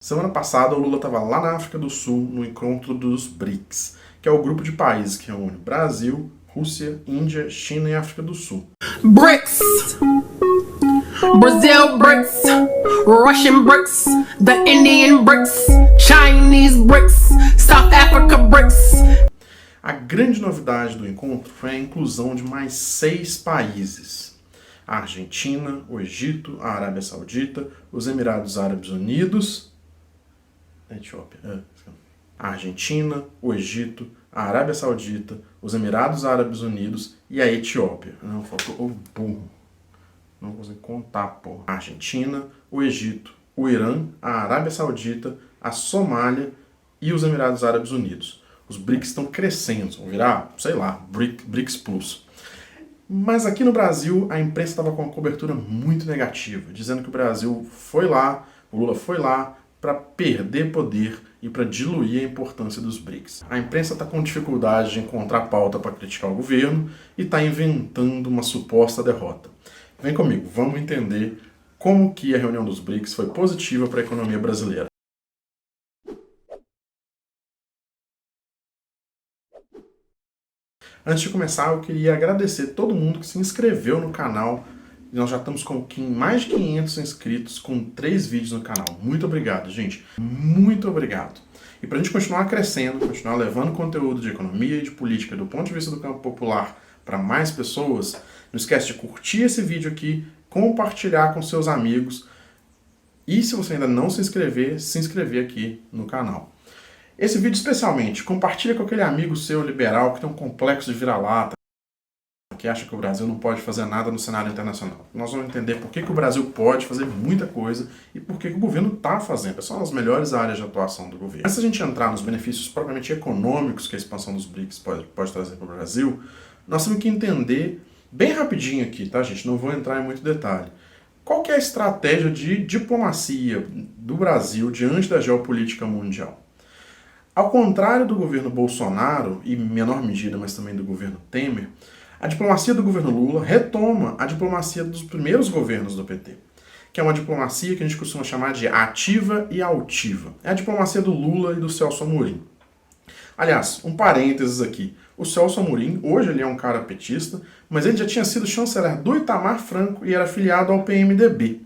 Semana passada, o Lula estava lá na África do Sul, no encontro dos BRICS, que é o grupo de países que reúne Brasil, Rússia, Índia, China e África do Sul. BRICS, Brazil BRICS, Russian BRICS, the Indian BRICS, Chinese BRICS, South Africa BRICS. A grande novidade do encontro foi a inclusão de mais 6 países: a Argentina, o Egito, a Arábia Saudita, os Emirados Árabes Unidos, a Etiópia, a Argentina, o Egito, a Arábia Saudita, os Emirados Árabes Unidos e a Etiópia. Não, faltou o burro. Não consigo contar, porra. A Argentina, o Egito, o Irã, a Arábia Saudita, a Somália e os Emirados Árabes Unidos. Os BRICS estão crescendo, vão virar, sei lá, BRICS Plus. Mas aqui no Brasil, a imprensa estava com uma cobertura muito negativa, dizendo que o Brasil foi lá, o Lula foi lá, para perder poder e para diluir a importância dos BRICS. A imprensa está com dificuldade de encontrar pauta para criticar o governo e está inventando uma suposta derrota. Vem comigo, vamos entender como que a reunião dos BRICS foi positiva para a economia brasileira. Antes de começar, eu queria agradecer todo mundo que se inscreveu no canal. Nós já estamos com mais de 500 inscritos, com 3 vídeos no canal. Muito obrigado, gente. Muito obrigado. E para a gente continuar crescendo, continuar levando conteúdo de economia e de política do ponto de vista do campo popular para mais pessoas, não esquece de curtir esse vídeo aqui, compartilhar com seus amigos e, se você ainda não se inscrever aqui no canal. Esse vídeo especialmente, compartilha com aquele amigo seu liberal que tem um complexo de vira-lata, que acha que o Brasil não pode fazer nada no cenário internacional. Nós vamos entender por que o Brasil pode fazer muita coisa e por que o governo está fazendo. São as melhores áreas de atuação do governo. Antes da gente entrar nos benefícios propriamente econômicos que a expansão dos BRICS pode trazer para o Brasil, nós temos que entender, bem rapidinho aqui, tá, gente? Não vou entrar em muito detalhe. Qual que é a estratégia de diplomacia do Brasil diante da geopolítica mundial? Ao contrário do governo Bolsonaro, e em menor medida, mas também do governo Temer, a diplomacia do governo Lula retoma a diplomacia dos primeiros governos do PT, que é uma diplomacia que a gente costuma chamar de ativa e altiva. É a diplomacia do Lula e do Celso Amorim. Aliás, um parênteses aqui. O Celso Amorim, hoje ele é um cara petista, mas ele já tinha sido chanceler do Itamar Franco e era afiliado ao PMDB.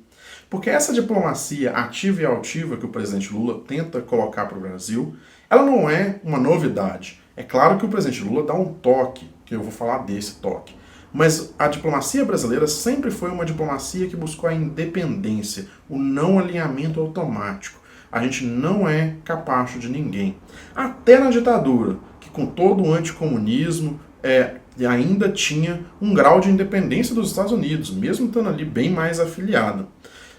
Porque essa diplomacia ativa e altiva que o presidente Lula tenta colocar para o Brasil, ela não é uma novidade. É claro que o presidente Lula dá um toque, que eu vou falar desse toque. Mas a diplomacia brasileira sempre foi uma diplomacia que buscou a independência, o não alinhamento automático. A gente não é capacho de ninguém. Até na ditadura, que com todo o anticomunismo ainda tinha um grau de independência dos Estados Unidos, mesmo estando ali bem mais afiliada.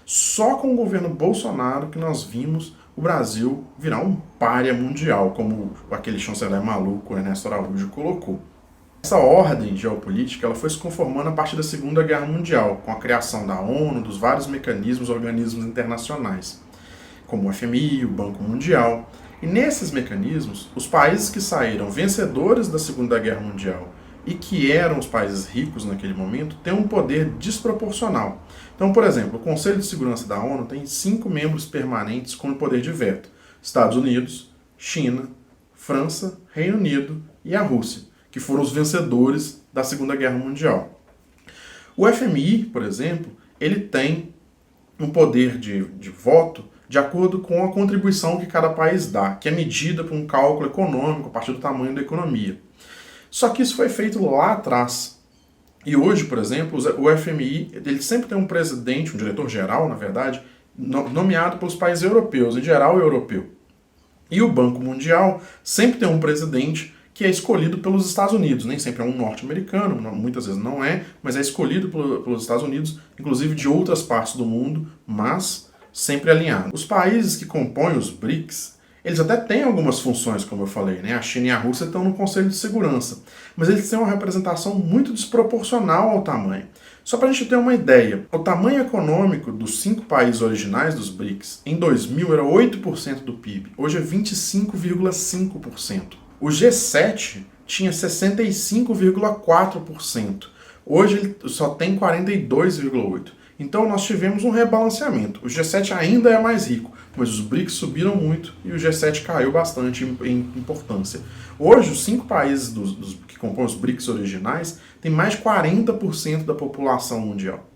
Só com o governo Bolsonaro que nós vimos o Brasil virar um pária mundial, como aquele chanceler maluco Ernesto Araújo colocou. Essa ordem geopolítica ela foi se conformando a partir da Segunda Guerra Mundial, com a criação da ONU, dos vários mecanismos, organismos internacionais, como o FMI, o Banco Mundial. E nesses mecanismos, os países que saíram vencedores da Segunda Guerra Mundial e que eram os países ricos naquele momento, têm um poder desproporcional. Então, por exemplo, o Conselho de Segurança da ONU tem 5 membros permanentes com o poder de veto: Estados Unidos, China, França, Reino Unido e a Rússia, que foram os vencedores da Segunda Guerra Mundial. O FMI, por exemplo, ele tem um poder de voto de acordo com a contribuição que cada país dá, que é medida por um cálculo econômico a partir do tamanho da economia. Só que isso foi feito lá atrás. E hoje, por exemplo, o FMI ele sempre tem um presidente, um diretor-geral, na verdade, nomeado pelos países europeus, em geral europeu. E o Banco Mundial sempre tem um presidente que é escolhido pelos Estados Unidos. Nem sempre é um norte-americano, muitas vezes não é, mas é escolhido pelos Estados Unidos, inclusive de outras partes do mundo, mas sempre alinhado. Os países que compõem os BRICS, eles até têm algumas funções, como eu falei, né? A China e a Rússia estão no Conselho de Segurança, mas eles têm uma representação muito desproporcional ao tamanho. Só para a gente ter uma ideia, o tamanho econômico dos 5 países originais dos BRICS, em 2000 era 8% do PIB, hoje é 25,5%. O G7 tinha 65,4%, hoje ele só tem 42,8%. Então nós tivemos um rebalanceamento. O G7 ainda é mais rico, mas os BRICS subiram muito e o G7 caiu bastante em importância. Hoje, os 5 países que compõem os BRICS originais têm mais de 40% da população mundial.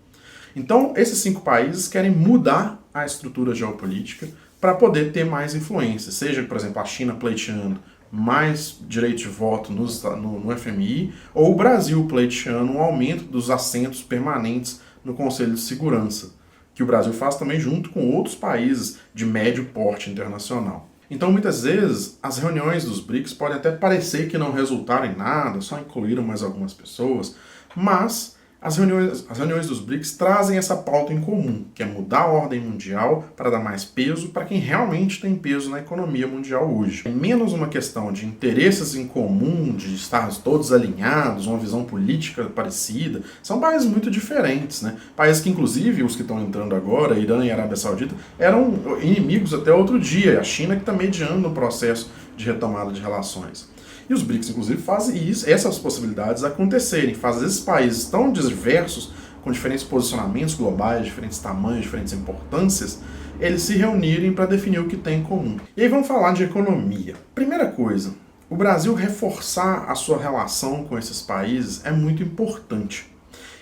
Então, esses 5 países querem mudar a estrutura geopolítica para poder ter mais influência, seja, por exemplo, a China pleiteando mais direito de voto no FMI, ou o Brasil pleiteando um aumento dos assentos permanentes no Conselho de Segurança, que o Brasil faz também junto com outros países de médio porte internacional. Então, muitas vezes, as reuniões dos BRICS podem até parecer que não resultaram em nada, só incluíram mais algumas pessoas, mas as reuniões dos BRICS trazem essa pauta em comum, que é mudar a ordem mundial para dar mais peso para quem realmente tem peso na economia mundial hoje. É menos uma questão de interesses em comum, de estar todos alinhados, uma visão política parecida. São países muito diferentes, né? Países que, inclusive, os que estão entrando agora, Irã e Arábia Saudita, eram inimigos até outro dia. A China que está mediando o processo de retomada de relações. E os BRICS, inclusive, fazem essas possibilidades acontecerem, fazem esses países tão diversos, com diferentes posicionamentos globais, diferentes tamanhos, diferentes importâncias, eles se reunirem para definir o que tem em comum. E aí vamos falar de economia. Primeira coisa, o Brasil reforçar a sua relação com esses países é muito importante.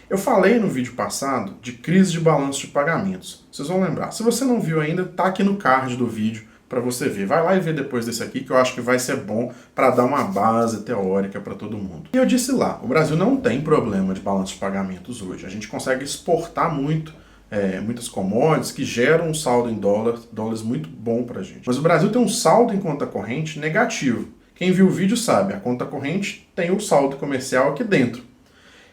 Eu falei no vídeo passado de crise de balanço de pagamentos. Vocês vão lembrar. Se você não viu ainda, tá aqui no card do vídeo para você ver. Vai lá e vê depois desse aqui, que eu acho que vai ser bom para dar uma base teórica para todo mundo. E eu disse lá, o Brasil não tem problema de balanço de pagamentos hoje. A gente consegue exportar muitas commodities que geram um saldo em dólares muito bom para a gente. Mas o Brasil tem um saldo em conta corrente negativo. Quem viu o vídeo sabe, a conta corrente tem o saldo comercial aqui dentro.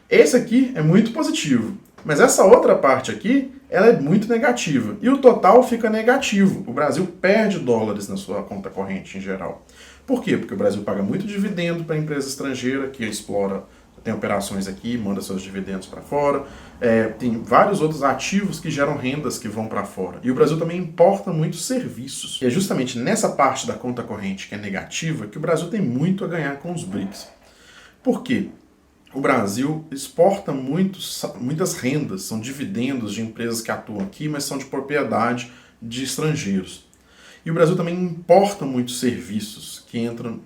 Esse aqui é muito positivo. Mas essa outra parte aqui, ela é muito negativa. E o total fica negativo. O Brasil perde dólares na sua conta corrente em geral. Por quê? Porque o Brasil paga muito dividendo para a empresa estrangeira que explora, tem operações aqui, manda seus dividendos para fora. Tem vários outros ativos que geram rendas que vão para fora. E o Brasil também importa muitos serviços. E é justamente nessa parte da conta corrente que é negativa que o Brasil tem muito a ganhar com os BRICS. Por quê? O Brasil exporta muitas rendas, são dividendos de empresas que atuam aqui, mas são de propriedade de estrangeiros. E o Brasil também importa muitos serviços que entram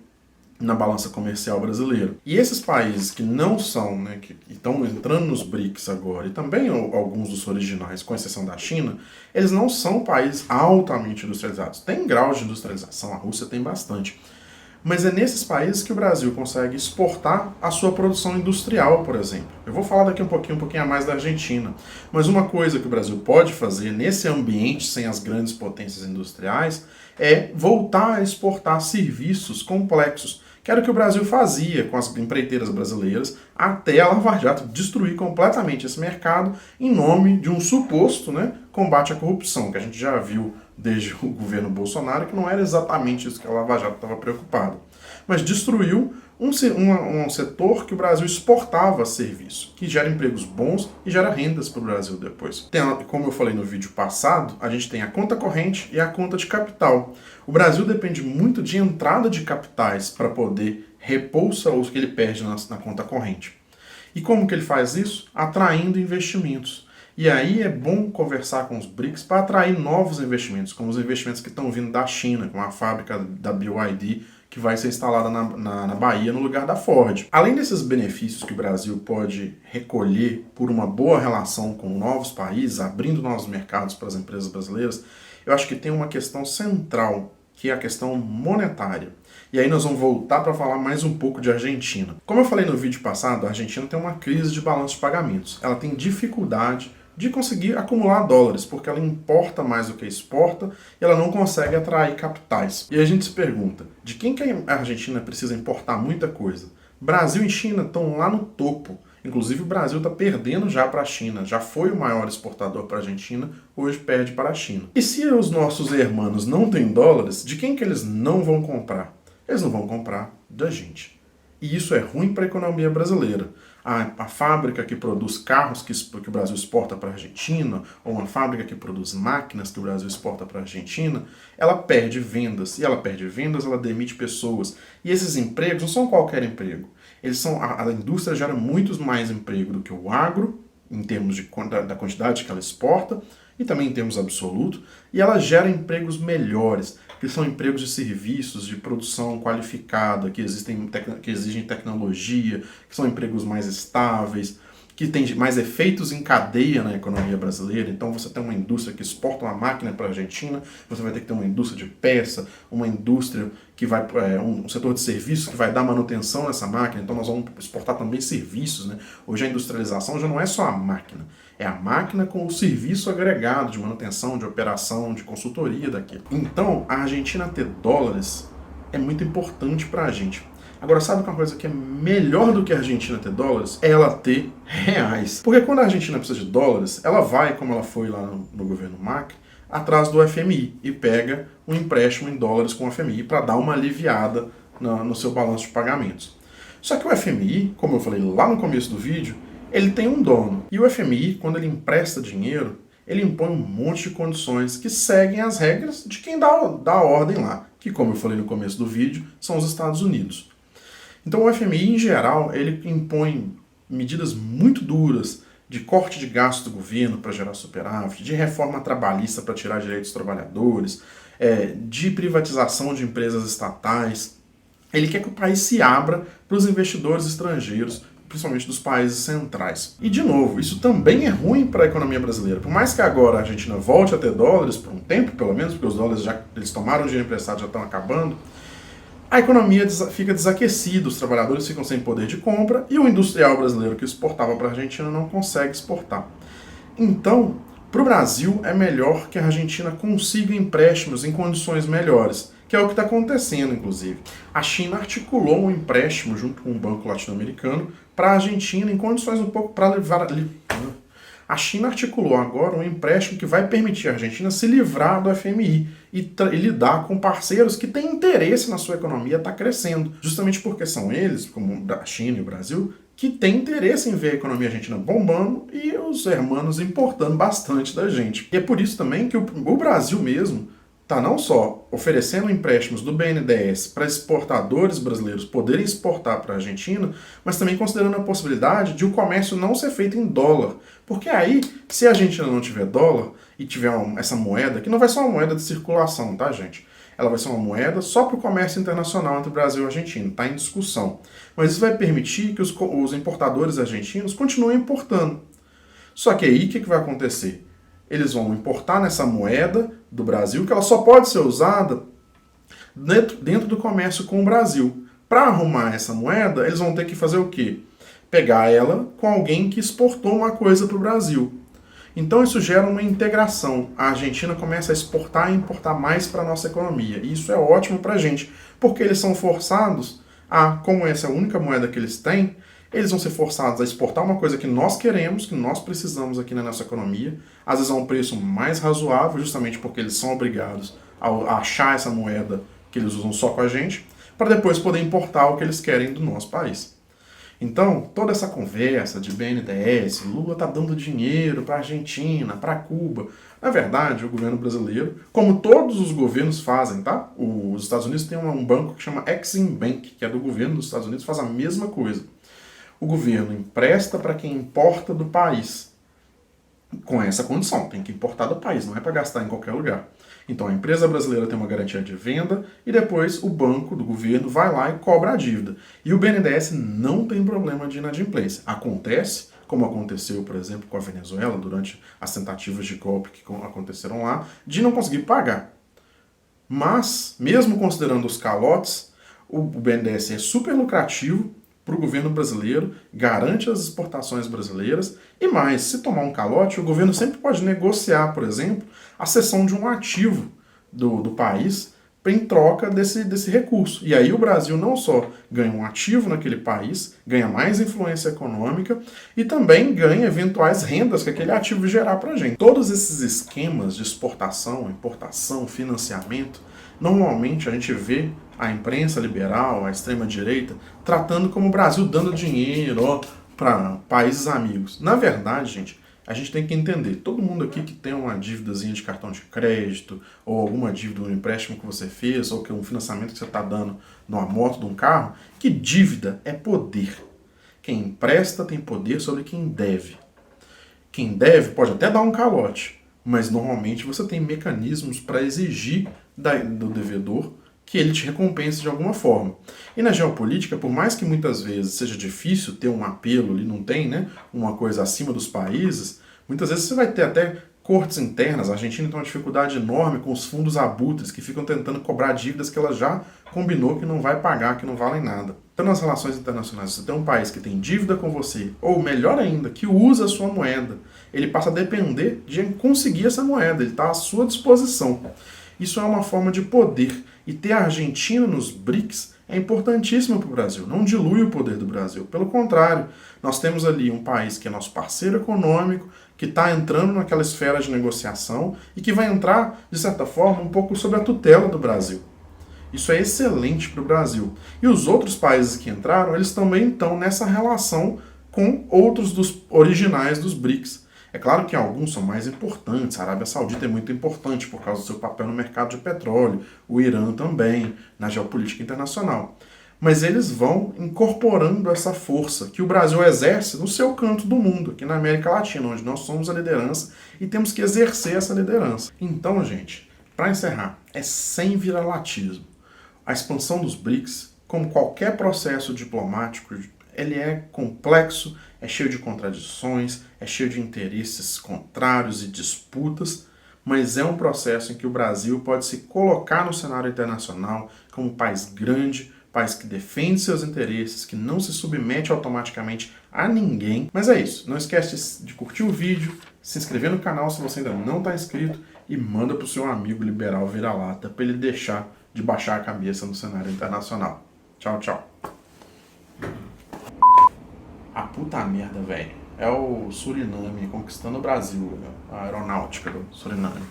na balança comercial brasileira. E esses países que não são, que estão entrando nos BRICS agora, e também alguns dos originais, com exceção da China, eles não são países altamente industrializados. Tem graus de industrialização, a Rússia tem bastante. Mas é nesses países que o Brasil consegue exportar a sua produção industrial, por exemplo. Eu vou falar daqui um pouquinho a mais da Argentina. Mas uma coisa que o Brasil pode fazer nesse ambiente sem as grandes potências industriais é voltar a exportar serviços complexos, que era o que o Brasil fazia com as empreiteiras brasileiras, até a Lava Jato destruir completamente esse mercado em nome de um suposto combate à corrupção, que a gente já viu desde o governo Bolsonaro, que não era exatamente isso que a Lava Jato estava preocupada. Mas destruiu um setor que o Brasil exportava serviço, que gera empregos bons e gera rendas para o Brasil depois. Como eu falei no vídeo passado, a gente tem a conta corrente e a conta de capital. O Brasil depende muito de entrada de capitais para poder repor os que ele perde na conta corrente. E como que ele faz isso? Atraindo investimentos. E aí é bom conversar com os BRICS para atrair novos investimentos, como os investimentos que estão vindo da China, como a fábrica da BYD, que vai ser instalada na Bahia no lugar da Ford. Além desses benefícios que o Brasil pode recolher por uma boa relação com novos países, abrindo novos mercados para as empresas brasileiras, eu acho que tem uma questão central, que é a questão monetária. E aí nós vamos voltar para falar mais um pouco de Argentina. Como eu falei no vídeo passado, a Argentina tem uma crise de balanço de pagamentos. Ela tem dificuldade de conseguir acumular dólares, porque ela importa mais do que exporta e ela não consegue atrair capitais. E a gente se pergunta, de quem que a Argentina precisa importar muita coisa? Brasil e China estão lá no topo. Inclusive o Brasil está perdendo já para a China, já foi o maior exportador para a Argentina, hoje perde para a China. E se os nossos irmãos não têm dólares, de quem que eles não vão comprar? Eles não vão comprar da gente. E isso é ruim para a economia brasileira. A fábrica que produz carros que o Brasil exporta para a Argentina, ou uma fábrica que produz máquinas que o Brasil exporta para a Argentina, ela perde vendas. E ela perde vendas, ela demite pessoas. E esses empregos não são qualquer emprego. A indústria gera muito mais emprego do que o agro em termos da quantidade que ela exporta e também em termos absolutos, e ela gera empregos melhores, que são empregos de serviços, de produção qualificada, que exigem tecnologia, que são empregos mais estáveis, que tem mais efeitos em cadeia na economia brasileira. Então você tem uma indústria que exporta uma máquina para a Argentina, você vai ter que ter uma indústria de peça, uma indústria que vai, um setor de serviços que vai dar manutenção nessa máquina, então nós vamos exportar também serviços, né? Hoje a industrialização já não é só a máquina, é a máquina com o serviço agregado de manutenção, de operação, de consultoria daquilo. Então a Argentina ter dólares é muito importante para a gente. Agora, sabe uma coisa que é melhor do que a Argentina ter dólares? É ela ter reais. Porque quando a Argentina precisa de dólares, ela vai, como ela foi lá no governo Macri, atrás do FMI e pega um empréstimo em dólares com o FMI para dar uma aliviada no seu balanço de pagamentos. Só que o FMI, como eu falei lá no começo do vídeo, ele tem um dono. E o FMI, quando ele empresta dinheiro, ele impõe um monte de condições que seguem as regras de quem dá a ordem lá, que, como eu falei no começo do vídeo, são os Estados Unidos. Então o FMI, em geral, ele impõe medidas muito duras de corte de gasto do governo para gerar superávit, de reforma trabalhista para tirar direitos dos trabalhadores, de privatização de empresas estatais. Ele quer que o país se abra para os investidores estrangeiros, principalmente dos países centrais. E, de novo, isso também é ruim para a economia brasileira. Por mais que agora a Argentina volte a ter dólares, por um tempo pelo menos, porque os dólares eles tomaram dinheiro emprestado, já estão acabando, a economia fica desaquecida, os trabalhadores ficam sem poder de compra e o industrial brasileiro que exportava para a Argentina não consegue exportar. Então, para o Brasil é melhor que a Argentina consiga empréstimos em condições melhores, que é o que está acontecendo, inclusive. A China articulou um empréstimo junto com um banco latino-americano para a Argentina em condições um pouco para levar... A China articulou agora um empréstimo que vai permitir a Argentina se livrar do FMI e lidar com parceiros que têm interesse na sua economia estar crescendo. Justamente porque são eles, como a China e o Brasil, que têm interesse em ver a economia argentina bombando e os hermanos importando bastante da gente. E é por isso também que o Brasil mesmo está não só oferecendo empréstimos do BNDES para exportadores brasileiros poderem exportar para a Argentina, mas também considerando a possibilidade de o comércio não ser feito em dólar. Porque aí, se a Argentina não tiver dólar e tiver essa moeda, que não vai ser uma moeda de circulação, tá, gente? Ela vai ser uma moeda só para o comércio internacional entre Brasil e Argentina, está em discussão. Mas isso vai permitir que os importadores argentinos continuem importando. Só que aí, o que vai acontecer? Eles vão importar nessa moeda do Brasil, que ela só pode ser usada dentro do comércio com o Brasil. Para arrumar essa moeda, eles vão ter que fazer o quê? Pegar ela com alguém que exportou uma coisa para o Brasil. Então isso gera uma integração. A Argentina começa a exportar e importar mais para a nossa economia. E isso é ótimo para a gente, porque eles são forçados como essa é a única moeda que eles têm, eles vão ser forçados a exportar uma coisa que nós queremos, que nós precisamos aqui na nossa economia, às vezes a um preço mais razoável, justamente porque eles são obrigados a achar essa moeda que eles usam só com a gente, para depois poder importar o que eles querem do nosso país. Então, toda essa conversa de BNDES, Lula está dando dinheiro para a Argentina, para Cuba. Na verdade, o governo brasileiro, como todos os governos fazem, tá? Os Estados Unidos têm um banco que chama Exim Bank, que é do governo dos Estados Unidos, faz a mesma coisa. O governo empresta para quem importa do país. Com essa condição, tem que importar do país, não é para gastar em qualquer lugar. Então a empresa brasileira tem uma garantia de venda e depois o banco do governo vai lá e cobra a dívida. E o BNDES não tem problema de inadimplência. Acontece, como aconteceu, por exemplo, com a Venezuela, durante as tentativas de golpe que aconteceram lá, de não conseguir pagar. Mas, mesmo considerando os calotes, o BNDES é super lucrativo para o governo brasileiro, garante as exportações brasileiras e mais, se tomar um calote, o governo sempre pode negociar, por exemplo, a cessão de um ativo do país em troca desse recurso. E aí o Brasil não só ganha um ativo naquele país, ganha mais influência econômica e também ganha eventuais rendas que aquele ativo gerar para a gente. Todos esses esquemas de exportação, importação, financiamento, normalmente a gente vê a imprensa liberal, a extrema-direita, tratando como o Brasil dando dinheiro para países amigos. Na verdade, gente, a gente tem que entender, todo mundo aqui que tem uma dívidazinha de cartão de crédito, ou alguma dívida, um empréstimo que você fez, ou que um financiamento que você está dando numa moto, de um carro, que dívida é poder. Quem empresta tem poder sobre quem deve. Quem deve pode até dar um calote, mas normalmente você tem mecanismos para exigir do devedor que ele te recompense de alguma forma. E na geopolítica, por mais que muitas vezes seja difícil ter um apelo ali, não tem, né, uma coisa acima dos países, muitas vezes você vai ter até cortes internas. A Argentina tem uma dificuldade enorme com os fundos abutres que ficam tentando cobrar dívidas que ela já combinou que não vai pagar, que não valem nada. Então, nas relações internacionais, você tem um país que tem dívida com você, ou melhor ainda, que usa a sua moeda, ele passa a depender de conseguir essa moeda, ele está à sua disposição. Isso é uma forma de poder. E ter a Argentina nos BRICS é importantíssimo para o Brasil. Não dilui o poder do Brasil. Pelo contrário, nós temos ali um país que é nosso parceiro econômico, que está entrando naquela esfera de negociação e que vai entrar, de certa forma, um pouco sob a tutela do Brasil. Isso é excelente para o Brasil. E os outros países que entraram, eles também estão nessa relação com outros dos originais dos BRICS. É claro que alguns são mais importantes, a Arábia Saudita é muito importante por causa do seu papel no mercado de petróleo, o Irã também, na geopolítica internacional. Mas eles vão incorporando essa força que o Brasil exerce no seu canto do mundo, aqui na América Latina, onde nós somos a liderança e temos que exercer essa liderança. Então, gente, para encerrar, é sem viralatismo. A expansão dos BRICS, como qualquer processo diplomático, ele é complexo, é cheio de contradições, é cheio de interesses contrários e disputas, mas é um processo em que o Brasil pode se colocar no cenário internacional como um país grande, país que defende seus interesses, que não se submete automaticamente a ninguém. Mas é isso, não esquece de curtir o vídeo, se inscrever no canal se você ainda não está inscrito e manda para o seu amigo liberal vira-lata para ele deixar de baixar a cabeça no cenário internacional. Tchau, tchau. A puta merda, velho. É o Suriname conquistando o Brasil, a aeronáutica do Suriname.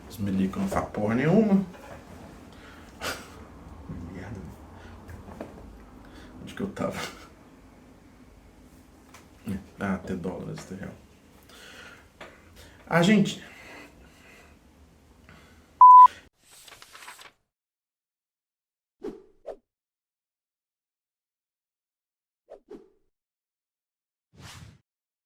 Os milicos não fazem porra nenhuma. Merda. Onde que eu tava? Ah, ter dólares, ter real. A gente...